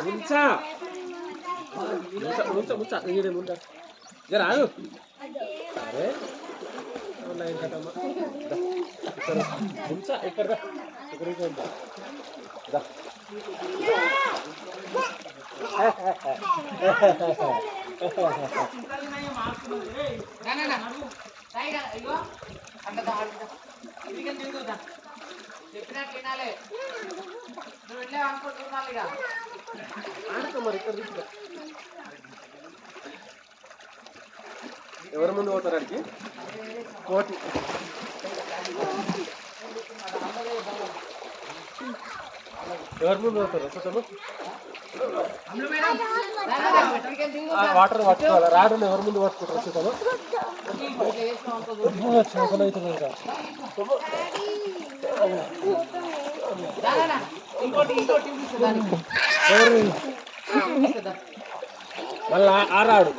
ముంచా ముంచా ముంచా ఈడే ముంచా జర ఆగు అరే లైన్ కట్టమ్మా ఇక్కడ ముంచా ఇక్కడ ఇక్కడికి ఉందా దా చెప్పినట్టు వినాలి నువ్వు వెళ్ళే అనుకుంటున్నాను ఇక ఆడుకో మరి ఇక్కడ ఎవరి ముందు పోతారు అడిగి పోటీ ఎవరి ముందు పోతారు అసలు వాటర్ పట్టుకోవాలి రాడు ఎవరి ముందు పట్టుకుంటారు అసలు చేపలు అవుతుంది ఇంకా మళ్ళా ఆరాడు